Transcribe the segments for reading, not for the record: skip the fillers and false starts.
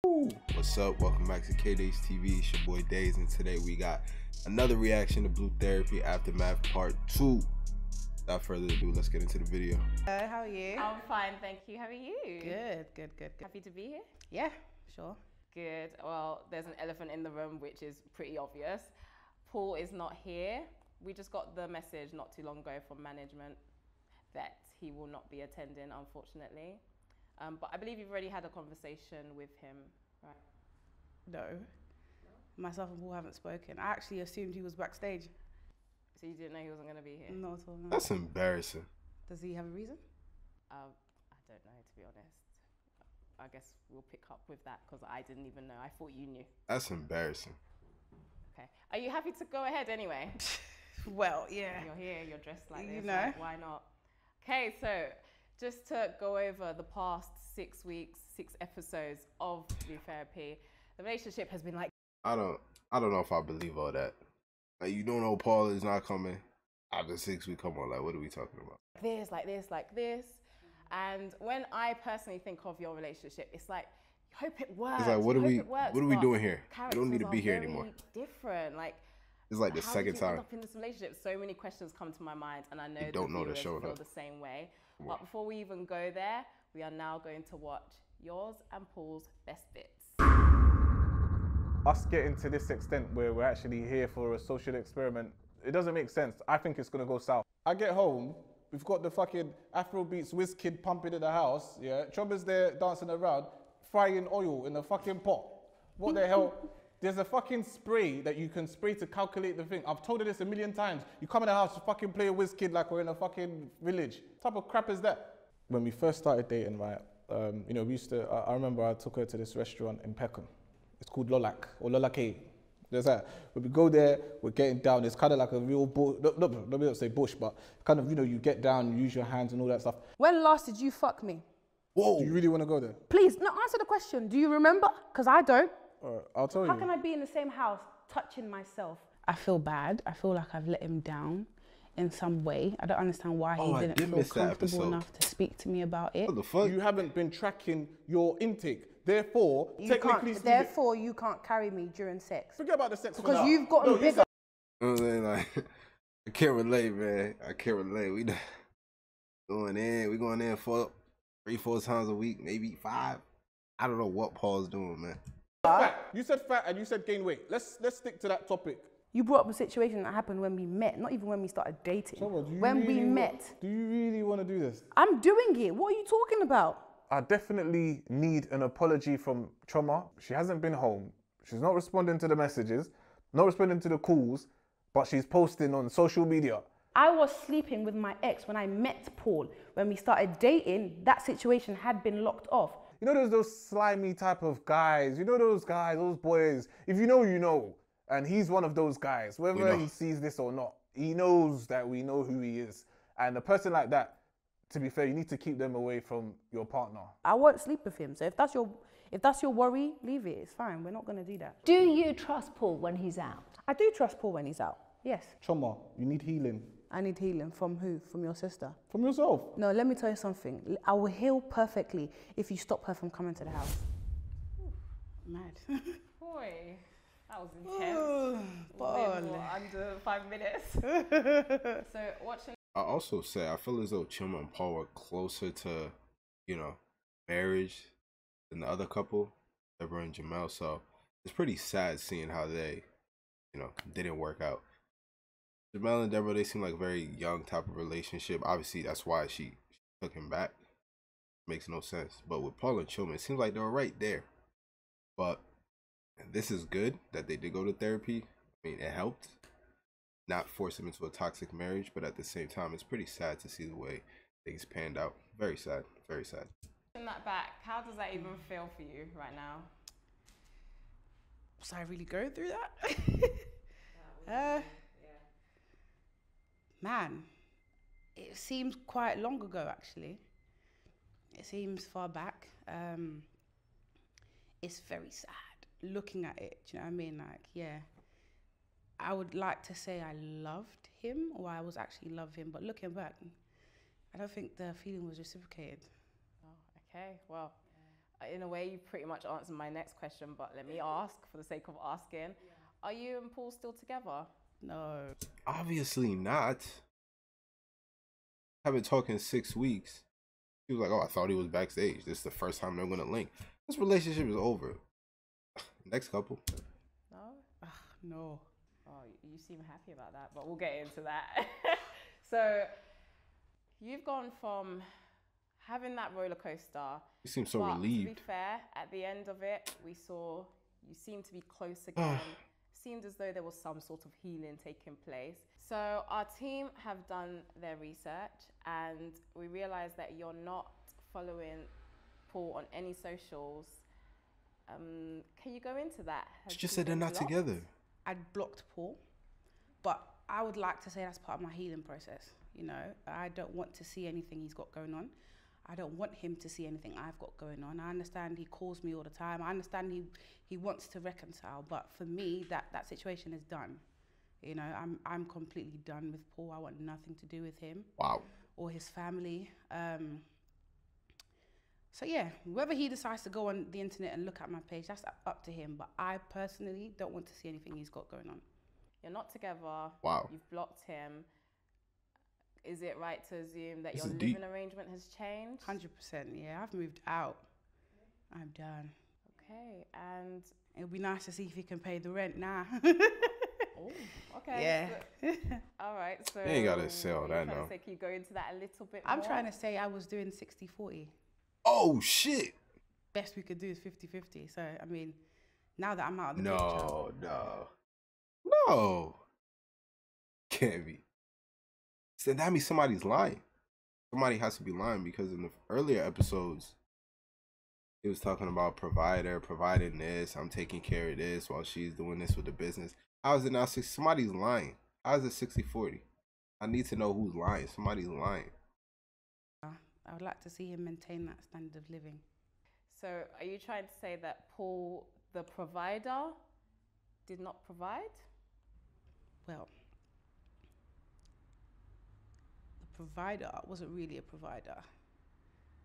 What's up? Welcome back to KDays TV. It's your boy Days, and today we got another reaction to Blue Therapy Aftermath Part 2. Without further ado, let's get into the video. How are you? I'm fine, thank you. How are you? Good. Happy to be here? Yeah, sure. Good. Well, there's an elephant in the room, which is pretty obvious. Paul is not here. We just got the message not too long ago from management that he will not be attending, unfortunately. But I believe you've already had a conversation with him, right? No. Myself and Paul haven't spoken. I actually assumed he was backstage. So you didn't know he wasn't going to be here? Not at all, no. That's embarrassing. Does he have a reason? I don't know, to be honest. I guess we'll pick up with that because I didn't even know. I thought you knew. That's embarrassing. Okay. Are you happy to go ahead anyway? Well, yeah. You're here, you're dressed like You this. know. Like, why not? Okay, so just to go over the past 6 weeks, 6 episodes of Blue Therapy, the relationship has been like. I don't know if I believe all that. Like, you don't know Paul is not coming after 6 weeks. Come on, like, what are we talking about? Like this. And when I personally think of your relationship, it's like, you hope it works. It's like, what are we doing here? We don't need to be here very anymore. Different, like. It's like the how second did you time. end up in this relationship? So many questions come to my mind, and I know You don't know the viewers show feel enough. the same way. But before we even go there, we are now going to watch yours and Paul's best bits. Us getting to this extent where we're actually here for a social experiment, it doesn't make sense. I think it's gonna go south. I get home, we've got the fucking Afrobeats whiz kid pumping in the house, yeah? Chubba's there dancing around, frying oil in a fucking pot. What the hell? There's a fucking spray that you can spray to calculate the thing. I've told her this a million times. You come in the house to fucking play a whiz kid like we're in a fucking village. What type of crap is that? When we first started dating, right, you know, we used to, I remember I took her to this restaurant in Peckham. It's called Lolac, or Lolake. There's that. When we go there, we're getting down. It's kind of like a real bush, let me not say bush, but kind of, you know, you get down, you use your hands and all that stuff. When last did you fuck me? Whoa! Do you really want to go there? Please, no, answer the question. Do you remember? Because I don't. I'll tell you. How can I be in the same house touching myself? I feel bad. I feel like I've let him down in some way. I don't understand why he I didn't did feel miss that comfortable episode. enough to speak to me about it. What the fuck? You haven't been tracking your intake. Therefore, Therefore, you can't carry me during sex. forget about the sex for Because now. you've gotten No, bigger. You know what I'm saying? Like, I can't relate, man. I can't relate. We going in for 3-4 times a week, maybe 5. I don't know what Paul's doing, man. Fat. You said fat and you said gain weight. Let's stick to that topic. You brought up a situation that happened when we met, not even when we started dating. So what, When we met. Do you really want to do this? I'm doing it. What are you talking about? I definitely need an apology from Choma. She hasn't been home. She's not responding to the messages, not responding to the calls, but she's posting on social media. I was sleeping with my ex when I met Paul. When we started dating, that situation had been locked off. You know those slimy type of guys, you know those guys, those boys, if you know, you know. And he's one of those guys, whether he sees this or not, he knows that we know who he is. And a person like that, to be fair, you need to keep them away from your partner. I won't sleep with him. So if that's your worry, leave it. It's fine. We're not going to do that. Do you trust Paul when he's out? I do trust Paul when he's out. Yes. Choma, you need healing. I need healing. From who? From your sister? From yourself. No, let me tell you something. I will heal perfectly if you stop her from coming to the house. Mad. Boy, that was intense. Paul. Under 5 minutes. So watching. I also say I feel as though Chima and Paul were closer to, you know, marriage than the other couple, Deborah and Jamel. So it's pretty sad seeing how they, you know, didn't work out. Jamel and Deborah, they seem like a very young type of relationship. Obviously, that's why she took him back. Makes no sense. But with Paul and Chima, it seems like they were right there. But this is good that they did go to therapy. I mean, it helped. Not force him into a toxic marriage, but at the same time, it's pretty sad to see the way things panned out. Very sad, very sad. Watching that back, how does that even feel for you right now? Was I really going through that? Man, it seems quite long ago, actually. It seems far back. It's very sad looking at it. Do you know what I mean? Like, yeah. I would like to say I loved him, or I was actually love him, but looking back, I don't think the feeling was reciprocated. Oh, okay. Well, In a way, you pretty much answered my next question, but let me ask for the sake of asking. Are you and Paul still together? No. Obviously not. I've been talking 6 weeks. He was like, "Oh, I thought he was backstage. This is the first time they're gonna link. This relationship is over." Next couple. No? No. Oh, you seem happy about that, but we'll get into that. So, you've gone from having that roller coaster. You seem so but relieved. To be fair, at the end of it, we saw you seemed to be close again. Seemed as though there was some sort of healing taking place. So our team have done their research and we realized that you're not following Paul on any socials. Can you go into that? She just said they're not together. I'd blocked Paul, but I would like to say that's part of my healing process. You know, I don't want to see anything he's got going on. I don't want him to see anything I've got going on. I understand he calls me all the time. I understand he wants to reconcile, but for me, that situation is done. You know, I'm completely done with Paul. I want nothing to do with him. Wow. Or his family. So yeah, whether he decides to go on the internet and look at my page, that's up to him. But I personally don't want to see anything he's got going on. You're not together. Wow. You've blocked him. Is it right to assume that This your is living deep. arrangement has changed? 100%, yeah. I've moved out. I'm done. Okay, and It'll be nice to see if he can pay the rent now. oh, okay. Yeah. So, all right. So You ain't gotta say all what that you're trying now. to say, can you go into that a little bit I'm more? trying to say I was doing 60-40. Oh shit. Best we could do is 50-50. So, I mean, now that I'm out of the No. Can't be. So that means somebody's lying. Somebody has to be lying because in the earlier episodes, he was talking about providing this. I'm taking care of this while she's doing this with the business. How is it now? Somebody's lying. How is it 60-40? I need to know who's lying. Somebody's lying. I would like to see him maintain that standard of living. So are you trying to say that Paul, the provider, did not provide? Well, the provider wasn't really a provider.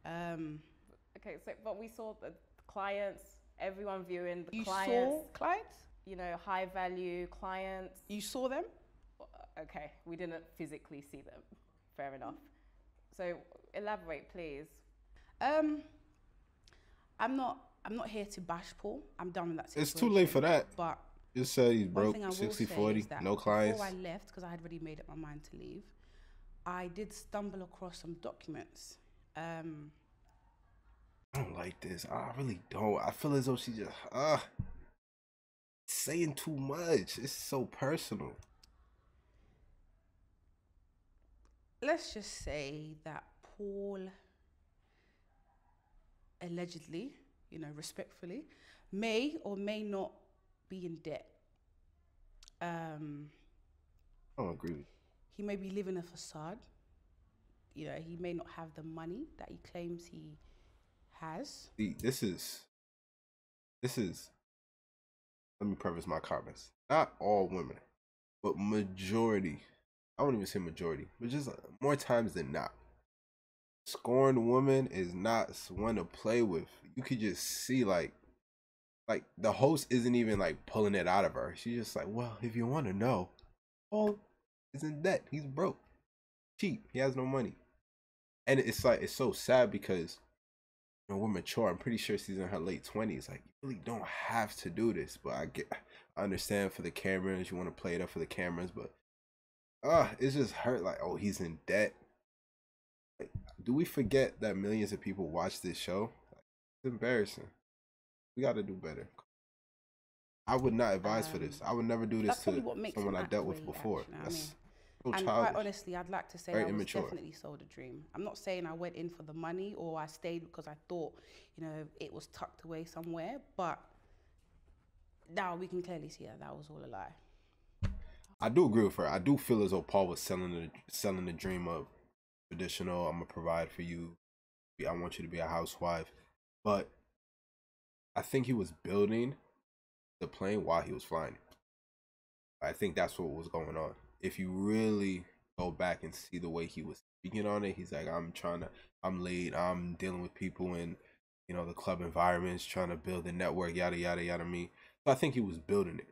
Okay, so but we saw the clients, everyone viewing the You clients, saw clients? you know, high value clients. You saw them? Okay, we didn't physically see them. Fair enough. So elaborate, please. I'm not here to bash Paul. I'm done with that situation. It's too late for that. But Just said he's one broke, thing I will say 60-40, is that no clients. before I left, because I had already made up my mind to leave, I did stumble across some documents. I don't like this. I really don't. I feel as though she just saying too much. It's so personal. Let's just say that Paul allegedly, you know, respectfully, may or may not be in debt. I don't agree with you. He may be living a facade. You know, he may not have the money that he claims he has. See, this is. Let me preface my comments. Not all women, but majority. I wouldn't even say majority, but just more times than not. Scorned woman is not one to play with. You could just see like the host isn't even like pulling it out of her. She's just like, well, if you want to know, Paul is in debt. He's broke, cheap. He has no money, and it's like it's so sad because you know we're mature. I'm pretty sure she's in her late 20s. Like you really don't I to do this, but I understand for the cameras. You want to play it up for the cameras, but it's just hurt. Like, oh, he's in debt. Like, do we forget that millions of people watch this show? It's embarrassing. We got to do better. I would not advise for this. I would never do this to someone I dealt with before. That's so and childish. quite honestly, I'd like to say Very I was immature. definitely sold a dream. I'm not saying I went in for the money or I stayed because I thought, you know, it was tucked away somewhere. But now we can clearly see that was all a lie. I do agree with her. I do feel as though Paul was selling the dream of traditional. I'm gonna provide for you. I want you to be a housewife, but I think he was building the plane while he was flying. I think that's what was going on. If you really go back and see the way he was speaking on it, he's like, I'm late. I'm dealing with people in you know, the club environments, trying to build a network, yada yada yada. Me, so I think he was building it,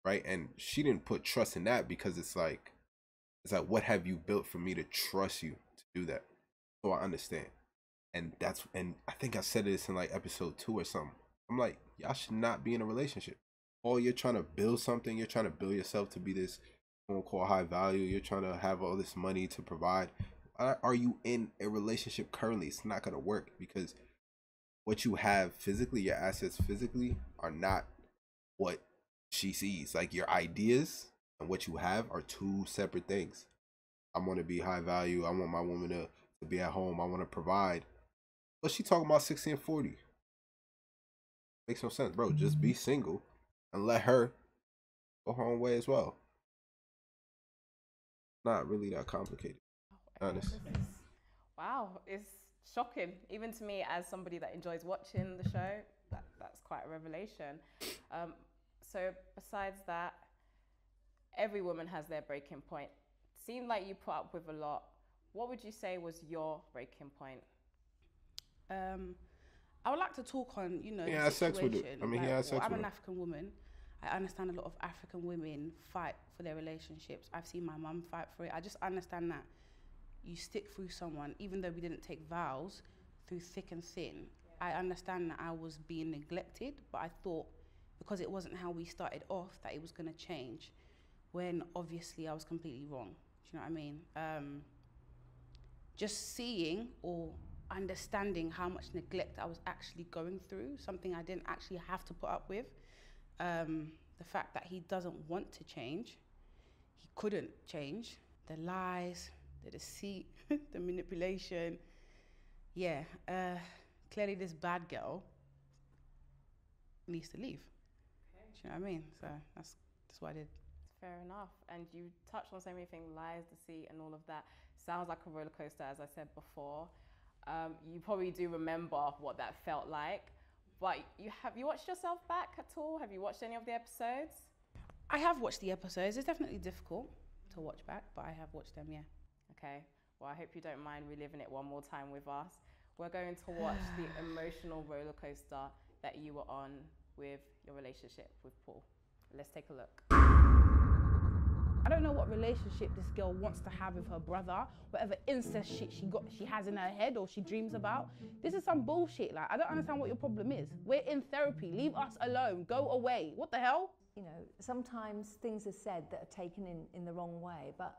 right? And she didn't put trust in that because it's like, what have you built for me to trust you to do that? So I understand, and I think I said this in like episode 2 or something. I'm like, y'all should not be in a relationship. Or you're trying to build something, you're trying to build yourself to be this quote unquote high value, you're trying to have all this money to provide. Are you in a relationship currently? It's not gonna work because what you have physically, your assets physically, are not what she sees. Like your ideas and what you have are two separate things. I want to be high value. I want my woman to be at home. I want to provide. But she talking about 60 and 40. Makes no sense, bro. Just be single and let her go her own way as well. Not really that complicated. Honest. Wow, it's shocking. Even to me, as somebody that enjoys watching the show, that's quite a revelation. So besides that, every woman has their breaking point. Seemed like you put up with a lot. What would you say was your breaking point? I would like to talk on, you know, He the had sex with situation. it. I mean, he had sex I'm with an her. African woman. I understand a lot of African women fight for their relationships. I've seen my mum fight for it. I just understand that you stick through someone, even though we didn't take vows, through thick and thin. I understand that I was being neglected, but I thought because it wasn't how we started off that it was going to change, when obviously I was completely wrong. Do you know what I mean? Just seeing or understanding how much neglect I was actually going through, something I didn't actually have to put up with. The fact that he doesn't want to change, he couldn't change, the lies, the deceit, the manipulation. Yeah, clearly this bad girl needs to leave. Okay. Do you know what I mean? So that's what I did. Fair enough. And you touched on so many things, lies, deceit, and all of that. Sounds like a roller coaster, as I said before. You probably do remember what that felt like. But have you watched yourself back at all? Have you watched any of the episodes? I have watched the episodes. It's definitely difficult to watch back, but I have watched them, yeah. Okay. Well, I hope you don't mind reliving it one more time with us. We're going to watch the emotional roller coaster that you were on with your relationship with Paul. Let's take a look. I don't know what relationship this girl wants to have with her brother, whatever incest shit she has in her head or she dreams about. This is some bullshit. Like, I don't understand what your problem is. We're in therapy. Leave us alone. Go away. What the hell? You know, sometimes things are said that are taken in the wrong way, but...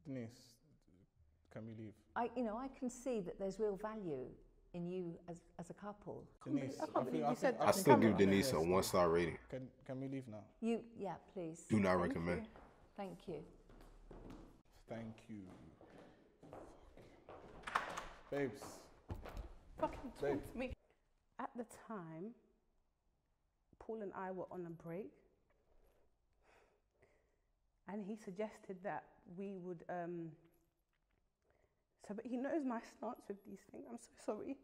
Denise, can we leave? I can see that there's real value in you as a couple. Denise, I still give Denise a 1-star rating. Can we leave now? Yeah, please. Do not Thank recommend. you. Thank you. Thank you. Babes. Fucking Babe. talk to me. At the time, Paul and I were on a break, and he suggested that we would. But he knows my stance with these things. I'm so sorry.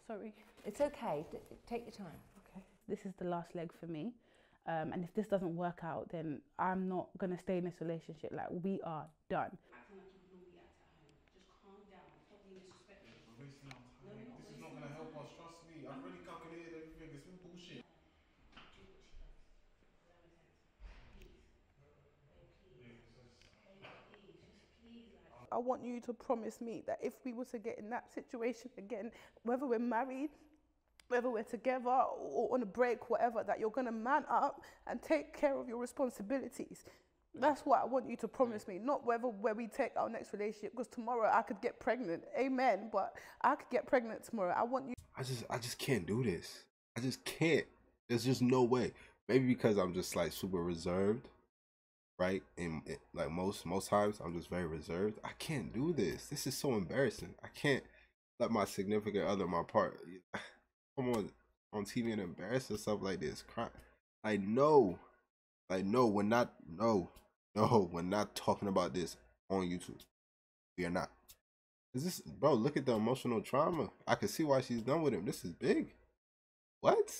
Sorry. It's okay. Take your time. Okay. This is the last leg for me, and if this doesn't work out, then I'm not gonna stay in this relationship. Like, we are done. Acting like you normally act at home. Just calm down. Stop being disrespectful. We're wasting our time. This is not going to help us. Trust me. I've already calculated everything. It's been bullshit. I want you to promise me that if we were to get in that situation again, whether we're married, whether we're together or on a break, whatever, that you're going to man up and take care of your responsibilities. That's what I want you to promise me, not where we take our next relationship, because tomorrow I could get pregnant. Amen. But I could get pregnant tomorrow. I want you. I just can't do this. I just can't. There's just no way. Maybe because I'm just like super reserved, right? And like most times I'm just very reserved. I can't do this. This is so embarrassing. I can't let my significant other, my part, come on TV and embarrass herself like this. Cry. We're not talking about this on YouTube. We are not. Is this, bro? Look at the emotional trauma. I can see why she's done with him. This is big. What?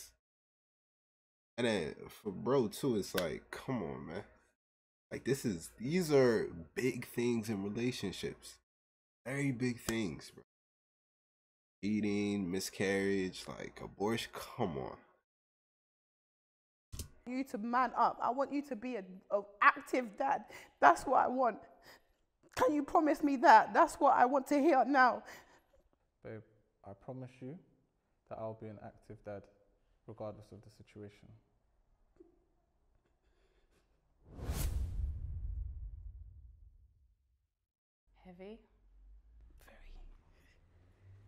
And then for bro too, it's like, come on, man. Like these are big things in relationships. Very big things, bro. Eating, miscarriage, like abortion. Come on. You to man up. I want you to be a active dad. That's what I want. Can you promise me that? That's what I want to hear now. Babe, I promise you that I'll be an active dad, regardless of the situation. Heavy? Very.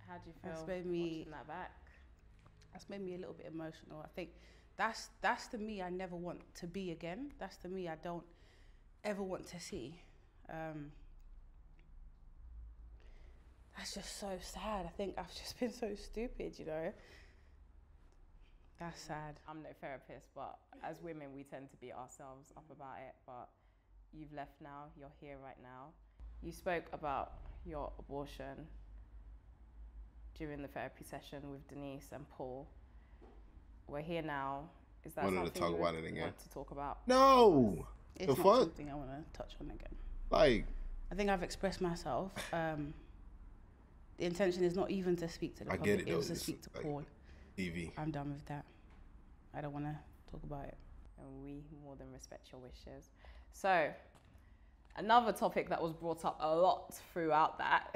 How do you feel That's made me- watching that back? That's made me a little bit emotional. I think that's the me I never want to be again. That's the me I don't ever want to see. That's just so sad. I think I've just been so stupid, you know. That's sad. I'm no therapist, but as women, we tend to beat ourselves up about it. But you've left now, you're here right now. You spoke about your abortion during the therapy session with Denise and Paul. We're here now. Is that Wanted to something talk you about would it again. want to talk about? No. It's The not fuck? something I want to touch on again. Like, I think I've expressed myself. The intention is not even to speak to the I public. get it, It was though. to It's speak to like Paul. TV. I'm done with that. I don't want to talk about it. And we more than respect your wishes. So, another topic that was brought up a lot throughout that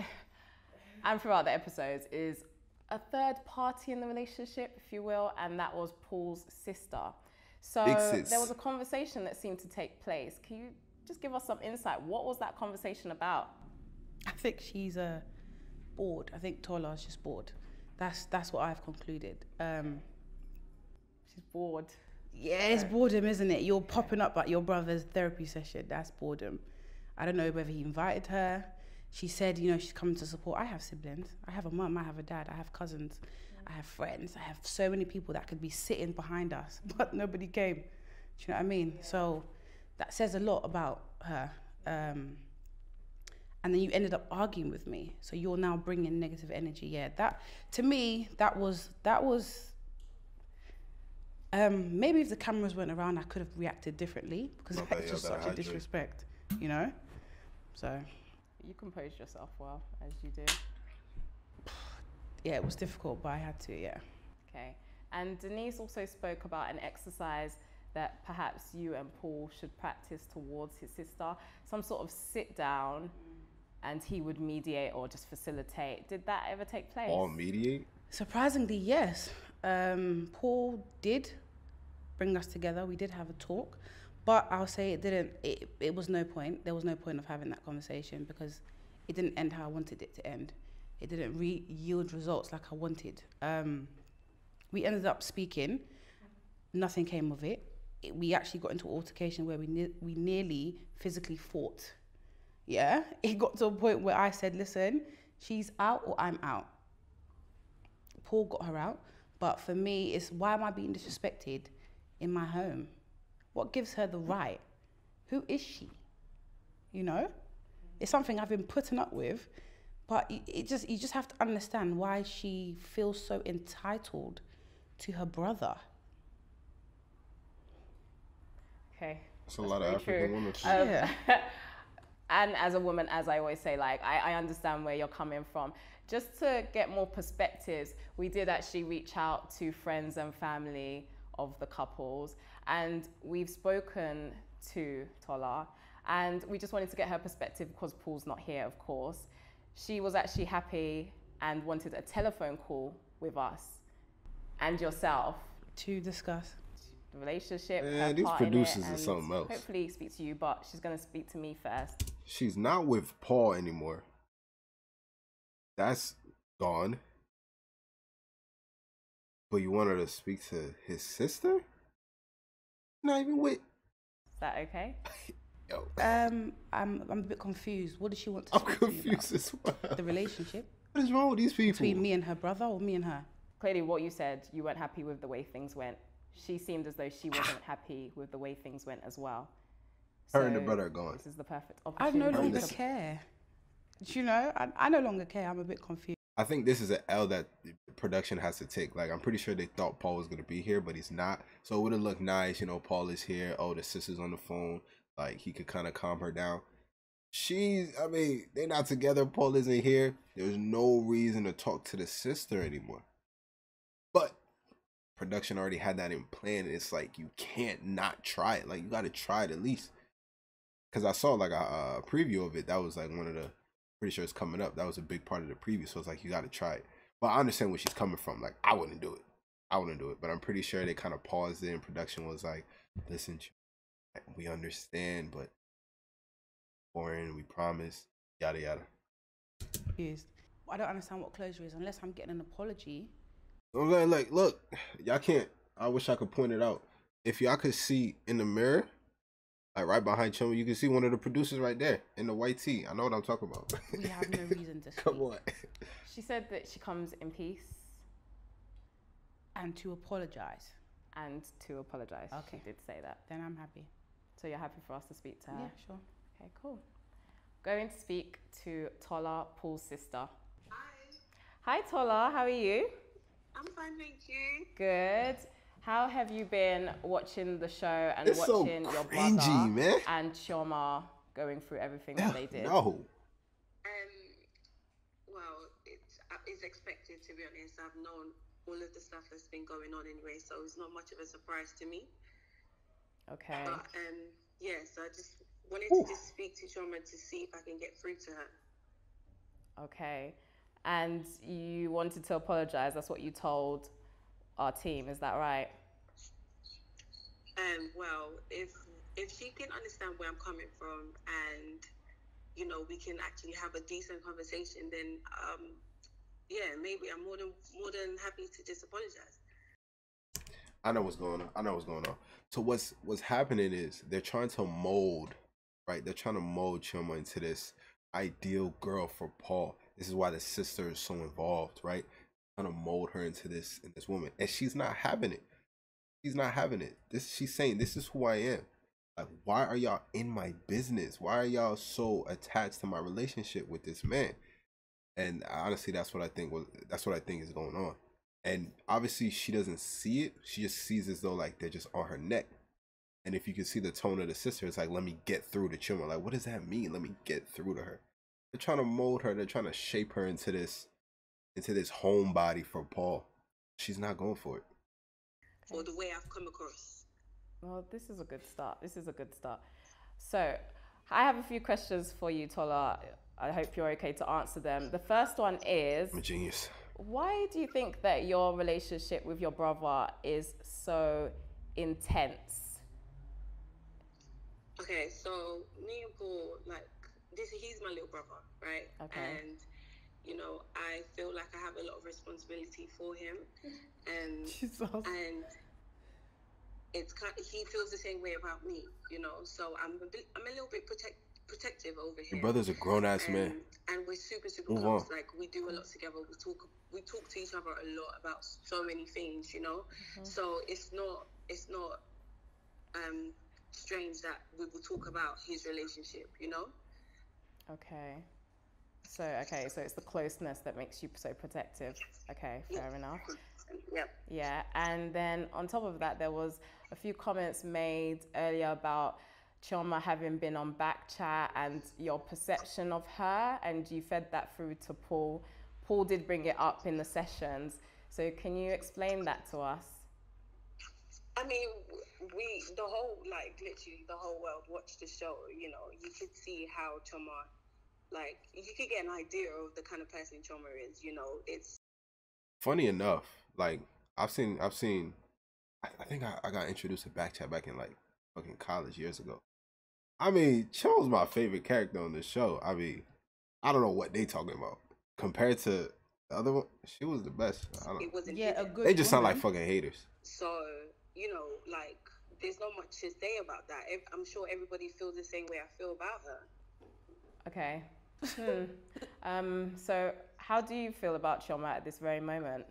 and throughout the episodes is a third party in the relationship, if you will, and that was Paul's sister. So Big sis. there was a conversation that seemed to take place. Can you just give us some insight? What was that conversation about? I think she's bored. I think Tola's just bored. That's what I've concluded. She's bored. Yeah, it's boredom, isn't it? You're popping up at your brother's therapy session. That's boredom. I don't know whether he invited her. She said, you know, she's coming to support. I have siblings. I have a mum. I have a dad. I have cousins. I have friends. I have so many people that could be sitting behind us, but nobody came. Do you know what I mean? So that says a lot about her. And then you ended up arguing with me. So you're now bringing negative energy. Yeah, that to me, that was. Maybe if the cameras weren't around, I could have reacted differently because Okay, that's yeah, just better such a hydrate. disrespect, you know. So You composed yourself well, as you do. yeah, it was difficult, but I had to. Yeah. Okay. And Denise also spoke about an exercise that perhaps you and Paul should practice towards his sister. Some sort of sit down and he would mediate or just facilitate. Did that ever take place? All mediate? Surprisingly, yes. Paul did bring us together. We did have a talk, but I'll say it didn't. It was no point. There was no point of having that conversation because it didn't end how I wanted it to end. It didn't yield results like I wanted. We ended up speaking. Nothing came of it. We actually got into an altercation where we nearly physically fought. Yeah, it got to a point where I said, "Listen, she's out or I'm out." Paul got her out. But for me, it's why am I being disrespected in my home? What gives her the right? Who is she? You know? It's something I've been putting up with, but you just have to understand why she feels so entitled to her brother. Okay. That's a lot of very African true. women. Yeah. And as a woman, as I always say, like, I understand where you're coming from. Just to get more perspectives, we did actually reach out to friends and family of the couples, and we've spoken to Tola, and we just wanted to get her perspective because Paul's not here, of course. She was actually happy and wanted a telephone call with us and yourself. To discuss. The relationship, Man, her these part in it, producers are and something else. hopefully speak to you, but she's going to speak to me first. She's not with Paul anymore. That's gone. But you want her to speak to his sister? Not even with. Is that okay? Yo, I'm a bit confused. What does she want to I'm speak to me confused as well. about? The relationship What is wrong with these people? between me and her brother, or me and her? Clearly, what you said, you weren't happy with the way things went. She seemed as though she wasn't happy with the way things went as well. Her and the brother are gone. This is the perfect I opportunity. no longer listen. care. Do you know? I no longer care. I'm a bit confused. I think this is an L that the production has to take. Like, I'm pretty sure they thought Paul was going to be here, but he's not. So it would have looked nice. You know, Paul is here. Oh, the sister's on the phone. Like, he could kind of calm her down. I mean, they're not together. Paul isn't here. There's no reason to talk to the sister anymore. But production already had that in plan. It's like you can't not try it. Like you got to try it at least. Because I saw like a preview of it. That was like one of the, pretty sure it's coming up. That was a big part of the preview. So it's like you got to try it. But I understand where she's coming from. Like I wouldn't do it. But I'm pretty sure they kind of paused it and production was like, listen, we understand, but boring, we promise, yada yada. Yes. I don't understand what closure is unless I'm getting an apology. I'm like, look, y'all can't. I wish I could point it out. If y'all could see in the mirror, like right behind Chuma, you can see one of the producers right there in the white tee. I know what I'm talking about. We have no reason to speak. Come on. She said that she comes in peace And to apologize. and to apologize. Okay. She did say that. Then I'm happy. So you're happy for us to speak to her? Yeah, sure. Okay, cool. Going to speak to Tola, Paul's sister. Hi, Tola. How are you? I'm fine, thank you. Good. How have you been watching the show and It's so watching your cringy, brother man. and Chioma going through everything that they did? No. Well, it's expected, to be honest. I've known all of the stuff that's been going on anyway, so it's not much of a surprise to me. Okay. But yeah, so I just wanted to just speak to Chioma to see if I can get through to her. Okay. And you wanted to apologize. That's what you told our team. Is that right? Well, if she can understand where I'm coming from, and you know, we can actually have a decent conversation, then yeah, maybe I'm more than happy to just apologize. I know what's going on. So what's happening is they're trying to mold, right? They're trying to mold Chioma into this ideal girl for Paul. This is why the sister is so involved, right? Trying to mold her into this woman, and she's not having it. She's saying, this is who I am. Like, why are y'all in my business? Why are y'all so attached to my relationship with this man? And honestly, that's what I think is going on. And obviously she doesn't see it. She just sees as though like they're just on her neck. And if you can see the tone of the sister, it's like, let me get through to Chioma. Like, what does that mean? Let me get through to her. They're trying to mold her. They're trying to shape her into this homebody for Paul. She's not going for it. For the way I've come across. Well, this is a good start. So, I have a few questions for you, Tola. I hope you're okay to answer them. The first one is... I'm a genius. Why do you think that your relationship with your brother is so intense? Okay, so me and Paul, like, he's my little brother, right? Okay. And, you know, I feel like I have a lot of responsibility for him. And it's he feels the same way about me, you know. So I'm a little bit protective over him. Your brother's a grown-ass man. And we're super Move close. on. Like, we do a lot together. We talk to each other a lot about so many things, you know. So it's not strange that we will talk about his relationship, you know. Okay. So it's the closeness that makes you so protective. Okay, fair enough. Yep. Yeah, and then on top of that, there was a few comments made earlier about Chioma having been on Backchat and your perception of her, and you fed that through to Paul. Paul did bring it up in the sessions. So can you explain that to us? I mean, literally the whole world watched the show, you know. You could see how Chioma, like, you could get an idea of the kind of person Chioma is, you know. It's funny enough, like I've seen I think I got introduced to Backchat back in like fucking college years ago. I mean, Cho's my favorite character on the show. I mean, I don't know what they talking about. Compared to the other one, she was the best. I don't know. It wasn't Yeah, a hidden. good They just sound woman. like fucking haters. So, you know, like, there's not much to say about that. I'm sure everybody feels the same way I feel about her. Okay. So how do you feel about Chioma at this very moment?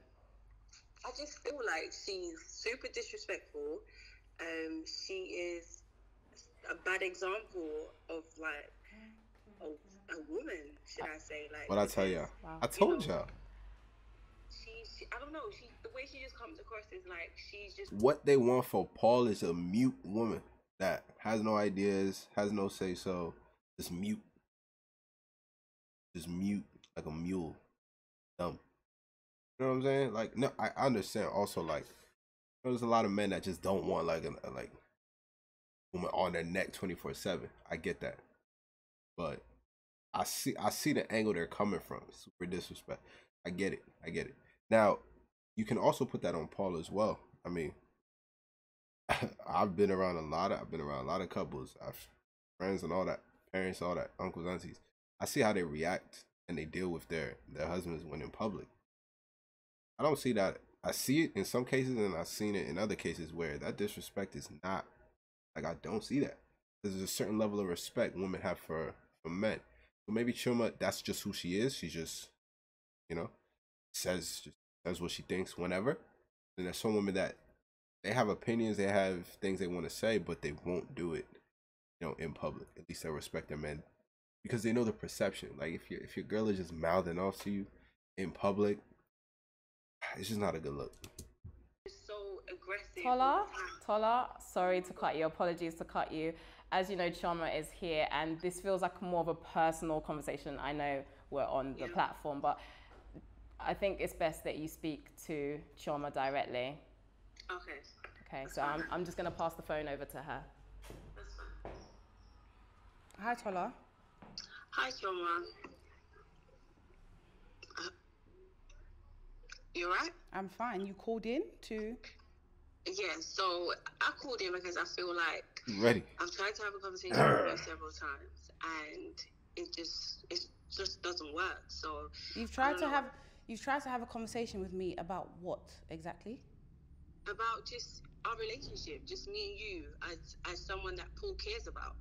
I just feel like she's super disrespectful. She is a bad example of, like, a woman, should I say. Like, What I tell y'all? Wow. I told y'all. She I don't know, the way she just comes across is like she's just... What they want for Paul is a mute woman that has no ideas, has no say-so, just mute. just mute like a mule, dumb. You know what I'm saying? Like, no, I understand. Also, like, there's a lot of men that just don't want like a like woman on their neck 24/7. I get that, but I see the angle they're coming from. Super disrespect. I get it. I get it. Now, you can also put that on Paul as well. I mean, I've been around a lot of couples, I've friends and all that, parents, all that, uncles, aunties. I see how they react and they deal with their husbands when in public. I don't see that. I see it in some cases, and I've seen it in other cases where that disrespect is not like, I don't see that. There's a certain level of respect women have for men. So maybe Chuma, that's just who she is. She just, you know, says what she thinks whenever. And there's some women that they have opinions, they have things they want to say, but they won't do it, you know, in public. At least they respect their men because they know the perception. Like if your girl is just mouthing off to you in public, it's just not a good look. It's so aggressive. Tola, sorry to cut you. Apologies to cut you. As you know, Choma is here, and this feels like more of a personal conversation. I know we're on the platform, but I think it's best that you speak to Choma directly. Okay. Okay, so I'm just going to pass the phone over to her. That's fine. Hi, Tola. Hi, Choma. You alright? I'm fine. You called in to... Yeah, so I called in because I feel like Ready. I've tried to have a conversation with you several times, and it just doesn't work. So You've tried to have a conversation with me about what exactly? About just our relationship, just me and you, as someone that Paul cares about.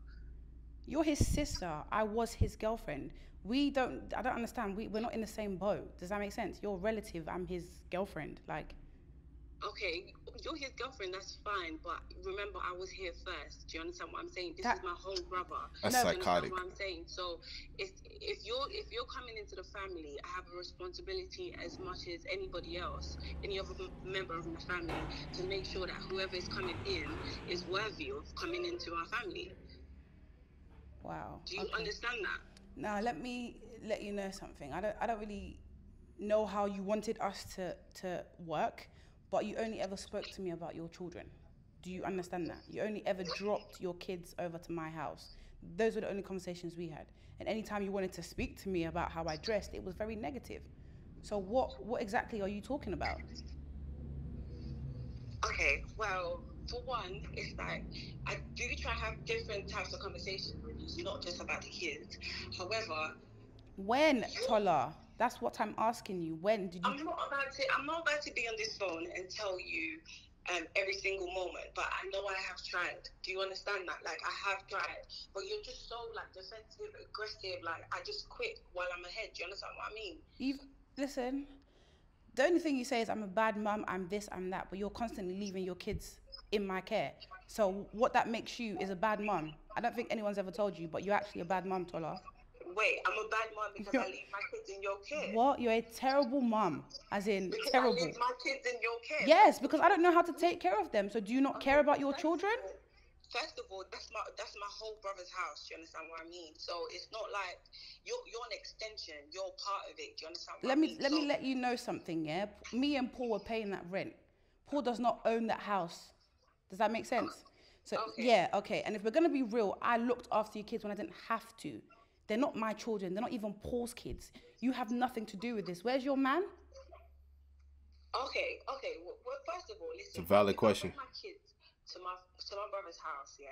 You're his sister. I was his girlfriend. I don't understand. We're not in the same boat. Does that make sense? You're a relative. I'm his girlfriend. Like... Okay, you're his girlfriend, that's fine, but remember, I was here first. Do you understand what I'm saying? This is my whole brother. That's psychotic. What I'm saying? So if you're coming into the family, I have a responsibility as much as anybody else, any other member of my family, to make sure that whoever is coming in is worthy of coming into our family. Wow. Do you understand that? Now, let me let you know something. I don't really know how you wanted us to work, but you only ever spoke to me about your children. Do you understand that? You only ever dropped your kids over to my house. Those were the only conversations we had. And anytime you wanted to speak to me about how I dressed, it was very negative. So what exactly are you talking about? Okay, well, for one, it's like I do try to have different types of conversations with you, not just about the kids. However, when, Tola? That's what I'm asking you. When did you? I'm not about to be on this phone and tell you every single moment, but I know I have tried. Do you understand that? Like, I have tried, but you're just so like defensive, aggressive. Like, I just quit while I'm ahead. Do you understand what I mean? Listen. The only thing you say is I'm a bad mum, I'm this, I'm that, but you're constantly leaving your kids in my care. So what that makes you is a bad mum. I don't think anyone's ever told you, but you're actually a bad mum, Tola. Wait, I'm a bad mum because I leave my kids in your care? What? You're a terrible mum, as in because terrible. I leave my kids in your care? Yes, because I don't know how to take care of them. So do you not care about your children? First of all, that's my whole brother's house. Do you understand what I mean? So it's not like you're an extension. You're part of it. Do you understand what I mean? Let me let you know something, yeah? Me and Paul were paying that rent. Paul does not own that house. Does that make sense? So Okay. yeah, okay. And if we're gonna be real, I looked after your kids when I didn't have to. They're not my children. They're not even Paul's kids. You have nothing to do with this. Where's your man? Okay. Well, first of all, listen. It's a valid question. I bring my kids to my brother's house, yeah?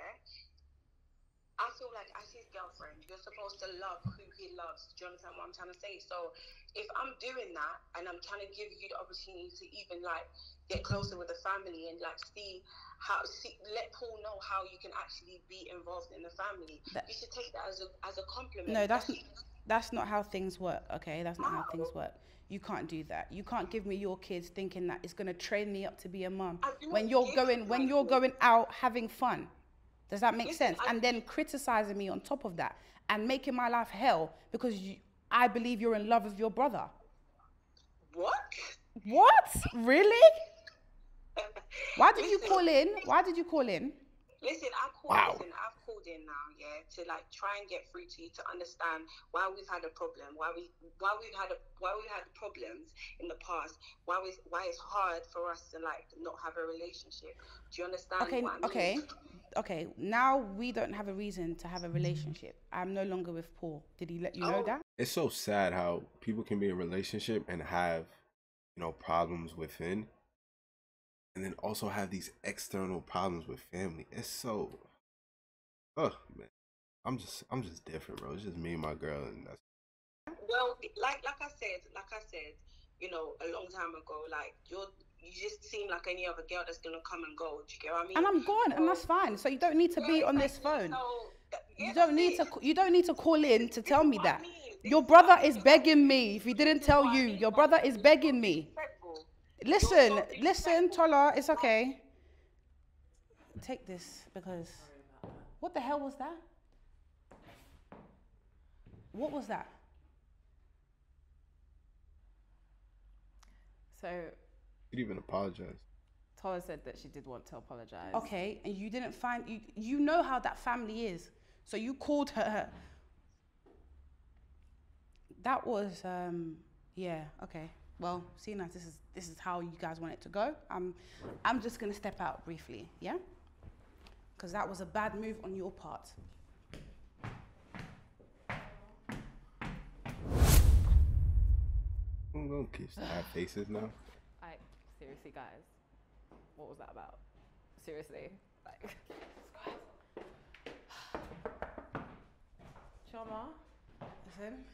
I feel like as his girlfriend, you're supposed to love who he loves. Do you understand what I'm trying to say? So if I'm doing that and I'm trying to give you the opportunity to even like get closer with the family and like let Paul know how you can actually be involved in the family, you should take that as a compliment. No, that's not how things work, okay? That's not how things work. You can't do that. You can't give me your kids thinking that it's gonna train me up to be a mum. When you're going out having fun. Does that make sense? And then criticizing me on top of that and making my life hell because I believe you're in love with your brother. What? What? Really? Why did you call in? Listen, Wow. I've called in now, yeah, to like try and get through to you to understand why we've had a problem, why we've had problems in the past, why it's hard for us to like not have a relationship. Do you understand Okay, what I mean? okay. Now we don't have a reason to have a relationship. I'm no longer with Paul. Did he let you know that? It's so sad how people can be in a relationship and have, problems within, and then also have these external problems with family. It's so, man. I'm just different, bro. It's just me and my girl, and that's. Well, like I said, a long time ago, like you just seem like any other girl that's gonna come and go. Do you get what I mean? And I'm gone, and that's fine. So you don't need to be on this phone. You don't need to call in to tell me that. Your brother is begging me. If he didn't tell you, your brother is begging me. Listen, Tola, it's okay. Take this because what the hell was that? What was that? So She didn't even apologize. Tola said that she did want to apologize. Okay, and you didn't find you know how that family is. So you called her. That was yeah, okay. Well, seeing as this is how you guys want it to go, I'm just gonna step out briefly, yeah? Because that was a bad move on your part. I'm gonna kiss the high faces now. Seriously, guys, what was that about? Seriously, like, Chama. Listen,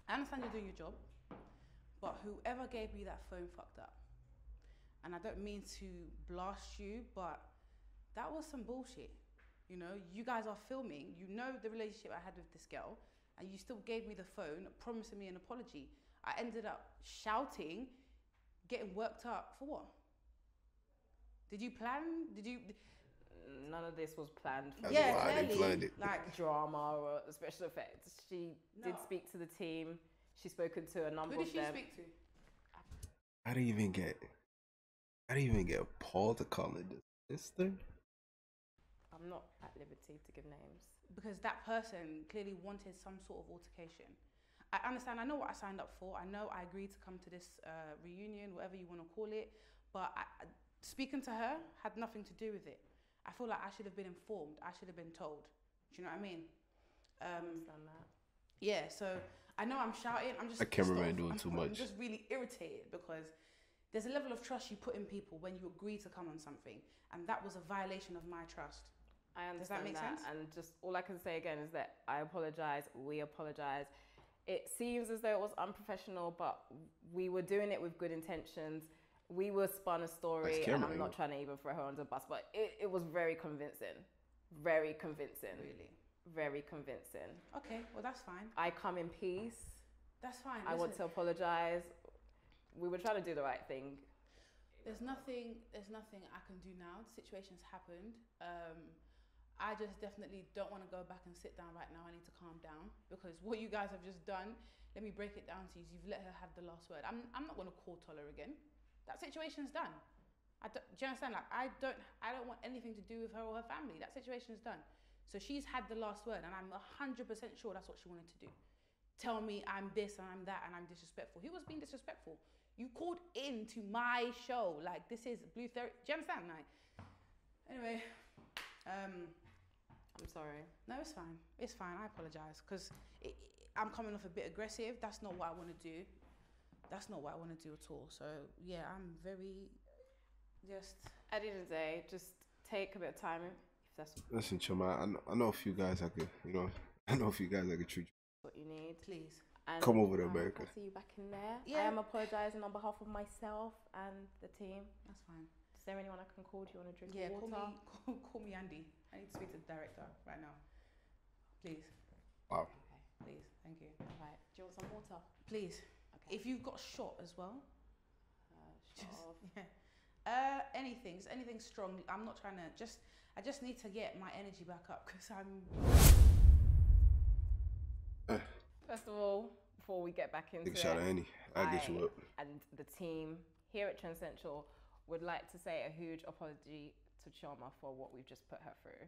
I understand you're doing your job, but whoever gave me that phone fucked up. And I don't mean to blast you, but that was some bullshit. You guys are filming, the relationship I had with this girl, and you still gave me the phone, promising me an apology. I ended up shouting, getting worked up for what? Did you plan? None of this was planned. That's yeah, why they clearly, planned it. like Drama or special effects. She did speak to the team. She's spoken to a number who of did she them. speak to? I didn't even get Paul to call it his sister. I'm not at liberty to give names. Because that person clearly wanted some sort of altercation. I understand, I know what I signed up for. I know I agreed to come to this reunion, whatever you want to call it. But speaking to her had nothing to do with it. I feel like I should have been informed. I should have been told. Do you know what I mean? I understand that. Yeah, so I know I'm shouting. I'm just That cameraman pissed off. doing too much. I'm just really irritated because there's a level of trust you put in people when you agree to come on something. And that was a violation of my trust. I understand. Does that make sense? And just all I can say again is that I apologize. We apologize. It seems as though it was unprofessional, but we were doing it with good intentions. We were spun a story, and I'm not trying to even throw her under the bus, but it was very convincing. Very convincing. Really? Very convincing. Okay, well, that's fine. I come in peace. That's fine. I want to apologize. We were trying to do the right thing. There's nothing I can do now. The situation's happened. I just definitely don't want to go back and sit down right now. I need to calm down because what you guys have just done, let me break it down to you. You've let her have the last word. I'm not going to call Tola again. That situation's done. Do you understand? Like I don't want anything to do with her or her family. That situation's done. So she's had the last word, and I'm 100% sure that's what she wanted to do. Tell me I'm this and I'm that and I'm disrespectful. Who was being disrespectful? You called into my show. Like this is Blue Therapy. Do you understand? Like anyway. I'm sorry. No, it's fine. It's fine. I apologize because I'm coming off a bit aggressive. That's not what I want to do. That's not what I want to do at all. So yeah, I'm very just. At the end of the day, just take a bit of time. If that's Listen, Chama, I know a few guys I could, I know a few guys I could treat you. what you need. Please. And Come over to America. I'll see you back in there. Yeah. I am apologising on behalf of myself and the team. That's fine. Is there anyone I can call? Do you want to drink Yeah, water? call me Andy. I need to speak to the director right now. Please. Wow. Okay. Please. Thank you. All right. Do you want some water? Please. Okay. If you've got shot as well. Shut off. Yeah. Anything strong. I'm not trying to I just need to get my energy back up because I'm. First of all, before we get back into Big shout out Annie. I'll get you up. and the team here at Trend Central, would like to say a huge apology to Chioma for what we've just put her through.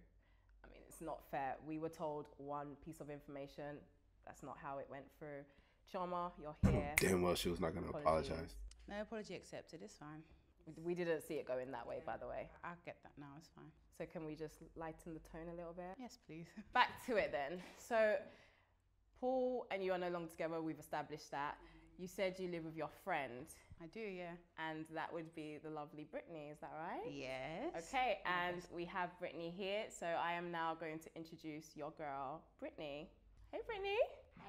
I mean, it's not fair. We were told one piece of information. That's not how it went through. Chioma, you're here. Damn well she was not going to apologize. No apology accepted, it's fine. We didn't see it going that way, by the way. I get that now, it's fine. So can we just lighten the tone a little bit? Yes, please. Back to it then. So Paul and you are no longer together. We've established that. You said you live with your friend. I do, yeah. And that would be the lovely Brittany, is that right? Yes. Okay, and we have Brittany here. So I am now going to introduce your girl, Brittany. Hey, Brittany.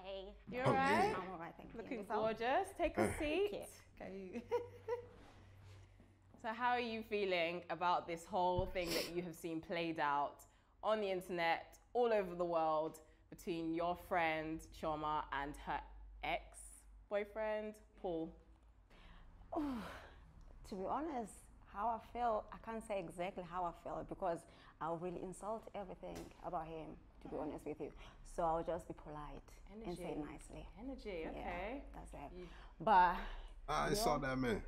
Hey. You all right? I'm all right, thank you. Looking Yourself? gorgeous. Take a seat. Okay. So how are you feeling about this whole thing that you have seen played out on the internet, all over the world, between your friend, Chioma, and her ex-boyfriend, Paul? Oh, to be honest, how I feel, I can't say exactly how I feel because I'll really insult everything about him, to be honest with you. So I'll just be polite and say nicely. Energy, okay. Yeah, that's it. But I saw that, man.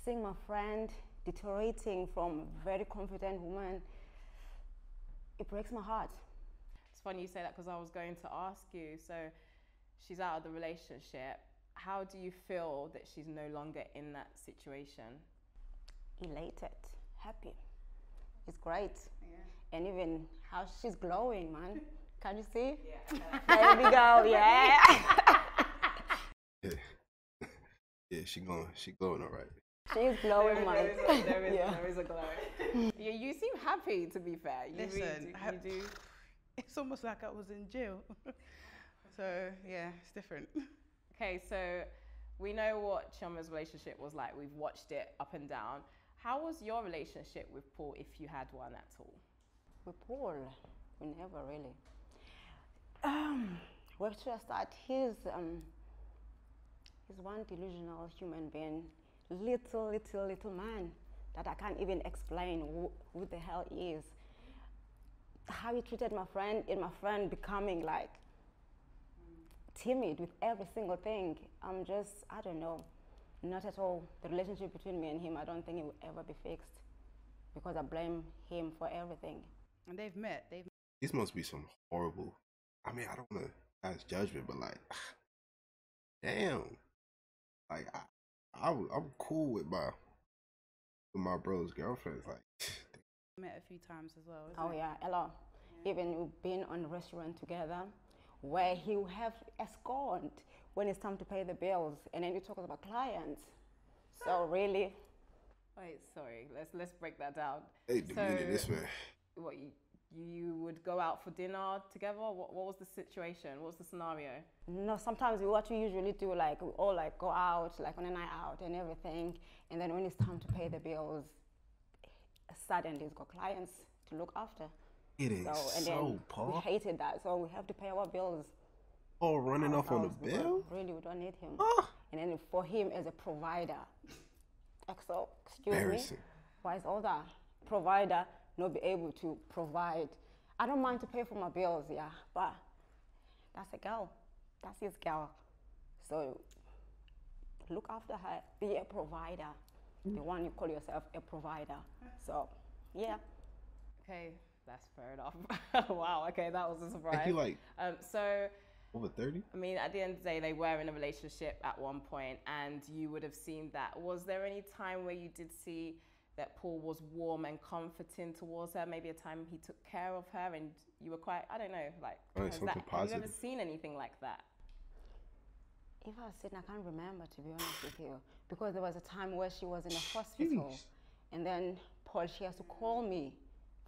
seeing my friend deteriorating from a very confident woman, it breaks my heart. It's funny you say that because I was going to ask you, so she's out of the relationship. How do you feel that she's no longer in that situation? Elated, happy. It's great. Yeah. And even how she's glowing, man. Can you see? Yeah. There we go, yeah. Yeah, she glowing all right. She's glowing, man. There is a glow. Yeah, you seem happy, to be fair. Listen, you do. It's almost like I was in jail. So, yeah, it's different. Okay, so we know what Chioma's relationship was like. We've watched it up and down. How was your relationship with Paul, if you had one at all? With Paul, we never really. Where should I start? He's one delusional human being, little man that I can't even explain who the hell he is. How he treated my friend, and my friend becoming like timid with every single thing. I don't know, not at all. The relationship between me and him, I don't think it will ever be fixed because I blame him for everything. And they've met. These must be some horrible. I mean, I don't want to pass judgment, but like, damn. Like, I'm cool with my bro's girlfriends. Like, Met a few times as well. Oh yeah, a lot. Yeah. Even we've been on a restaurant together where he will have escort when it's time to pay the bills, and then he talks about clients. So really. Wait, sorry. Let's break that down. hey, demeaning this man. What you would go out for dinner together? What was the situation? What was the scenario? No, sometimes what we usually do, like we all like go out, like on a night out and everything, and then when it's time to pay the bills, suddenly he's got clients to look after. It is Paul. We hated that, so we have to pay our bills. Oh, running off on the bill? Really, we don't need him. Ah. And then for him as a provider, so, excuse me, why is all that provider not be able to provide? I don't mind to pay for my bills, yeah, but that's a girl. That's his girl. So look after her, be a provider. The one you call yourself a provider. So, yeah. Okay, that's fair enough. Wow, okay, that was a surprise. And he like so over 30? I mean, at the end of the day, they were in a relationship at one point, and you would have seen that. Was there any time where you did see that Paul was warm and comforting towards her? Maybe a time he took care of her, and you were quite, I don't know, like, have you ever seen anything like that? If I said, I can't remember, to be honest with you, because there was a time where she was in a hospital, and then Paul, she has to call me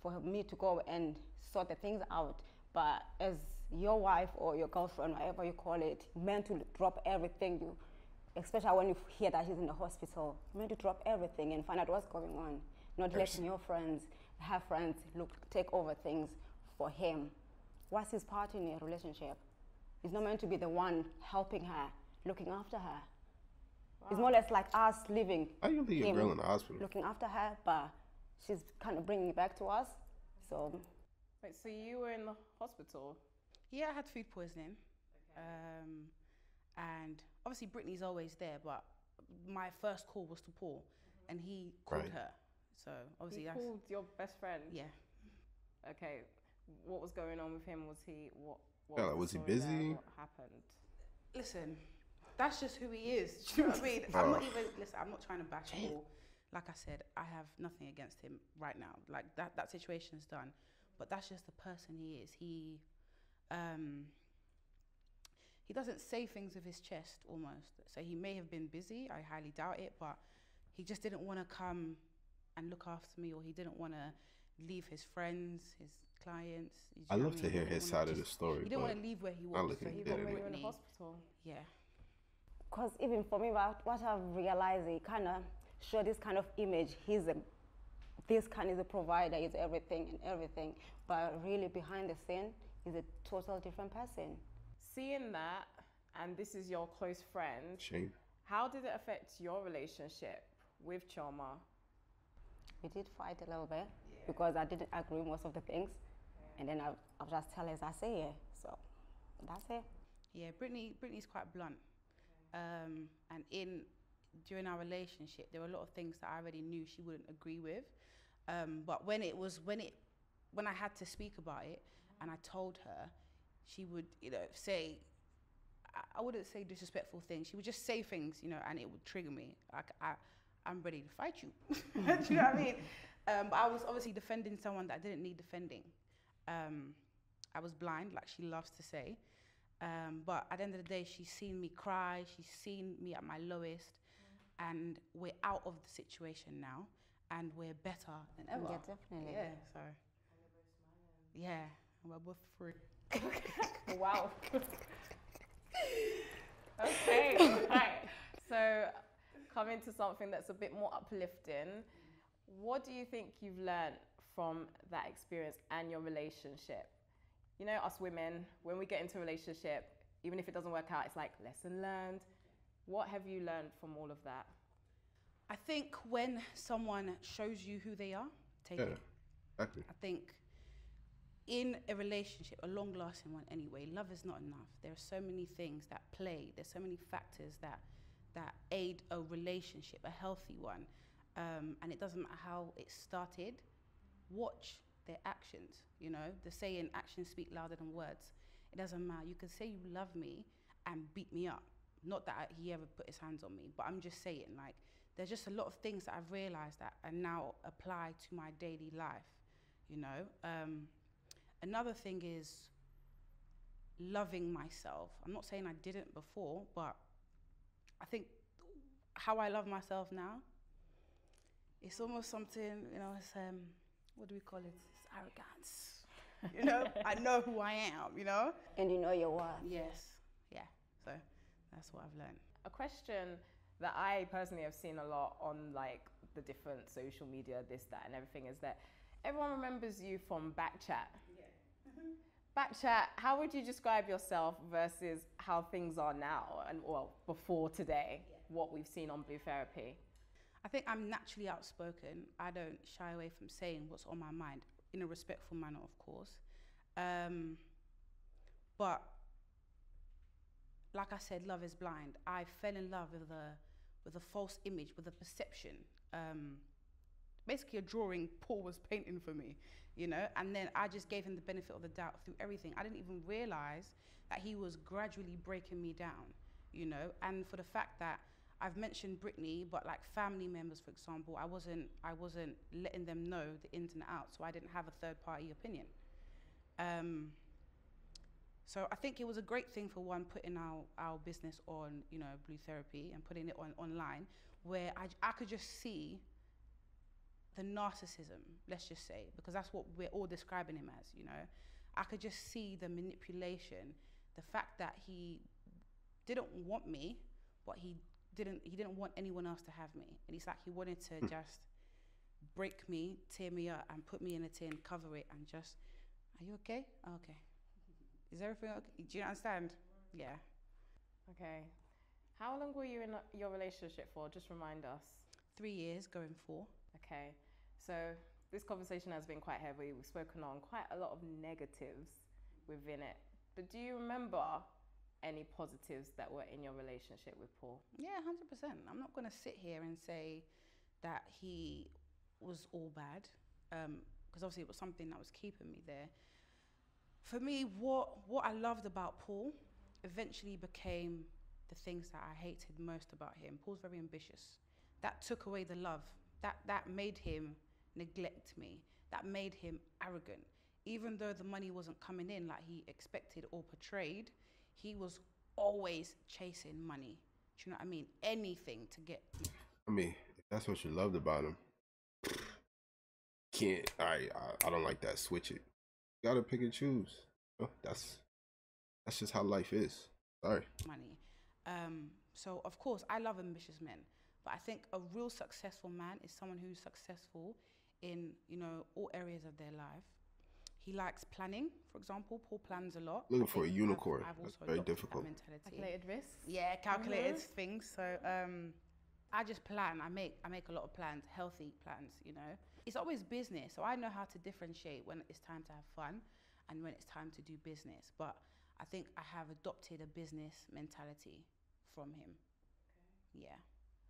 for me to go and sort the things out. But as your wife or your girlfriend, whatever you call it, meant to drop everything, especially when you hear that he's in the hospital, meant to drop everything and find out what's going on, not letting your friends, have friends take over things for him. What's his part in a relationship? He's not meant to be the one helping her, looking after her. Wow. It's more or less like us living. How you leave your girl in the hospital? Looking after her, but she's kind of bringing it back to us. So. Wait, so you were in the hospital? Yeah, I had food poisoning. Okay. And obviously Brittany's always there, but my first call was to Paul, and he called her So obviously He that's called your best friend. yeah. Okay. What was going on with him? Was he what? Yeah, like, the was he story there? busy? What happened? Listen, that's just who he is. Do you know what I mean? I'm not Oh. even listen. I'm not trying to bash Paul. Like I said, I have nothing against him right now. Like that situation's done, but that's just the person he is. He doesn't say things with his chest almost. So he may have been busy. I highly doubt it, but he just didn't want to come and look after me, or he didn't want to leave his friends, his clients. I love to hear his side of the story. He didn't want to leave where he was. look So at he it got anyway. You were in the Whitney. hospital. Yeah. Because even for me, what I've realized, it kind of show this kind of image. This kind is a provider, is everything and everything, but really behind the scene is a total different person. Seeing that, and this is your close friend, Shame. how did it affect your relationship with Choma? We did fight a little bit because I didn't agree most of the things, and then I'll just tell her as I say it. So that's it. Yeah, Brittany's quite blunt. And during our relationship, there were a lot of things that I already knew she wouldn't agree with. But when I had to speak about it, and I told her, she would, say, I wouldn't say disrespectful things. She would just say things, and it would trigger me. Like I'm ready to fight you. Do you know what I mean? But I was obviously defending someone that didn't need defending. I was blind, like she loves to say. But at the end of the day, she's seen me cry. She's seen me at my lowest. And we're out of the situation now. And we're better than ever. Yeah, definitely. Yeah, so. Yeah, we're both free. Wow. Okay, right. So, coming to something that's a bit more uplifting, what do you think you've learned from that experience and your relationship? You know, us women, when we get into a relationship, even if it doesn't work out, it's like lesson learned. What have you learned from all of that? I think when someone shows you who they are, take it. Exactly. I think in a relationship, a long-lasting one anyway, love is not enough. There are so many things that play. There's so many factors that aid a relationship, a healthy one. And it doesn't matter how it started. Watch their actions. The saying, actions speak louder than words. It doesn't matter. You can say you love me and beat me up. Not that he ever put his hands on me, but I'm just saying, like, there's just a lot of things that I've realized that I now apply to my daily life, Another thing is loving myself. I'm not saying I didn't before, but I think how I love myself now, it's almost something, it's, what do we call it? It's arrogance. I know who I am, And you know your worth. Yes, yeah. So that's what I've learned. A question that I personally have seen a lot on like the different social media, this, that, and everything is that everyone remembers you from Backchat. Backchat, how would you describe yourself versus how things are now and before today, what we've seen on Blue Therapy? I think I'm naturally outspoken. I don't shy away from saying what's on my mind in a respectful manner, of course. But like I said, love is blind. I fell in love with a false image, with a perception. Basically a drawing Paul was painting for me, and then I just gave him the benefit of the doubt through everything. I didn't even realize that he was gradually breaking me down, and for the fact that I've mentioned Brittany, but like family members, for example, I wasn't letting them know the ins and outs, so I didn't have a third party opinion. So I think it was a great thing for one, putting our business on, Blue Therapy and putting it online, where I could just see the narcissism, let's just say, because that's what we're all describing him as, I could just see the manipulation, the fact that he didn't want me, but he didn't want anyone else to have me. And it's like he wanted to just break me, tear me up, and put me in a tin, cover it, and just, are you okay? Oh, okay. Is everything okay? Do you understand? Yeah. Okay. How long were you in your relationship for? Just remind us. 3 years, going 4. Okay. So this conversation has been quite heavy. We've spoken on quite a lot of negatives within it. But do you remember any positives that were in your relationship with Paul? Yeah, 100%. I'm not going to sit here and say that he was all bad, because obviously it was something that was keeping me there. For me, what I loved about Paul eventually became the things that I hated most about him. Paul's very ambitious. That took away the love. That made him neglect me. That made him arrogant. Even though the money wasn't coming in like he expected or portrayed, he was always chasing money. Do you know what I mean? Anything to get. I mean, if that's what you loved about him, can't. I don't like that. Switch it. You gotta pick and choose. That's just how life is. Sorry. Money. So of course I love ambitious men, but I think a real successful man is someone who's successful in, you know, all areas of their life. He likes planning, for example. Paul plans a lot. Looking for a unicorn. I've That's also very adopted difficult. that mentality. Calculated risks. Yeah, calculated things. So I just plan. I make a lot of plans, healthy plans, you know. It's always business, so I know how to differentiate when it's time to have fun and when it's time to do business. But I think I have adopted a business mentality from him. Okay. Yeah.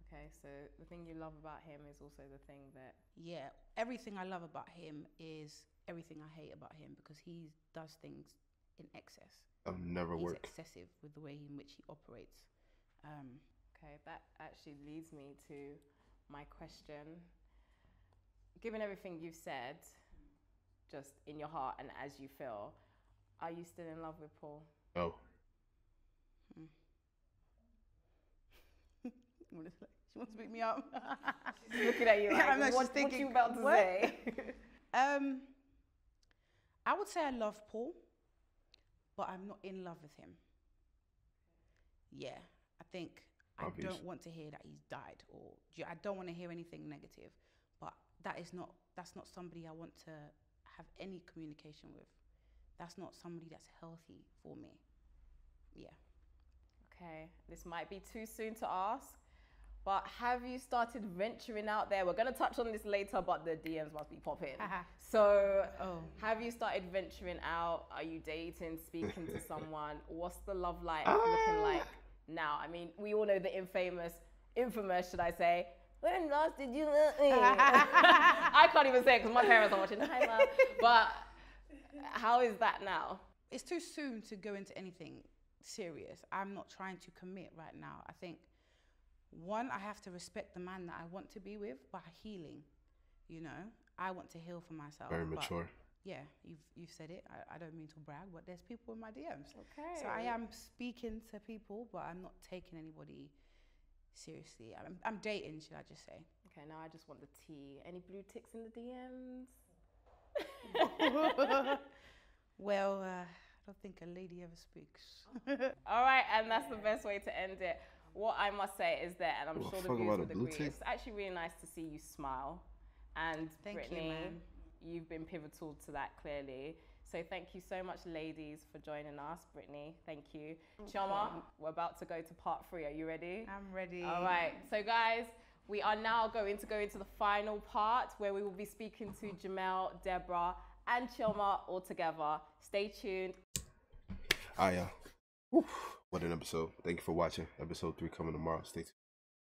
Okay, so the thing you love about him is also the thing that... Yeah, everything I love about him is everything I hate about him, because he does things in excess. That'll never work. He's excessive with the way in which he operates. Okay, that actually leads me to my question. Given everything you've said, just in your heart and as you feel, are you still in love with Paul? No. She wants to pick me up. She's looking at you like, I'm not, what thinking, you about to say? I would say I love Paul, but I'm not in love with him. Yeah, I think Obvious. I don't want to hear that he's died, or I don't want to hear anything negative. But that's not somebody I want to have any communication with. That's not somebody that's healthy for me. Yeah. Okay, this might be too soon to ask, but have you started venturing out there? We're going to touch on this later, but the DMs must be popping. So, have you started venturing out? Are you dating, speaking to someone? What's the love life looking like now? I mean, we all know the infamous, should I say, when last did you let me? I can't even say it because my parents are watching. Hi, Mom. But how is that now? It's too soon to go into anything serious. I'm not trying to commit right now. I think, one, I have to respect the man that I want to be with by healing. You know, I want to heal for myself. Very mature. Yeah, you've said it. I don't mean to brag, but there's people in my DMs. Okay. So I am speaking to people, but I'm not taking anybody seriously. I'm dating, should I just say? Okay, now I just want the tea. Any blue ticks in the DMs? Well, I don't think a lady ever speaks. All right, and that's the best way to end it. What I must say is that, and I'm sure the viewers would agree, it's actually really nice to see you smile. And Brittany, you've been pivotal to that clearly. So thank you so much, ladies, for joining us. Brittany, thank you. Chioma, we're about to go to part 3. Are you ready? I'm ready. All right. So guys, we are now going to go into the final part where we will be speaking to Jamel, Deborah, and Chioma all together. Stay tuned. What an episode. Thank you for watching. Episode 3 coming tomorrow. Stay tuned.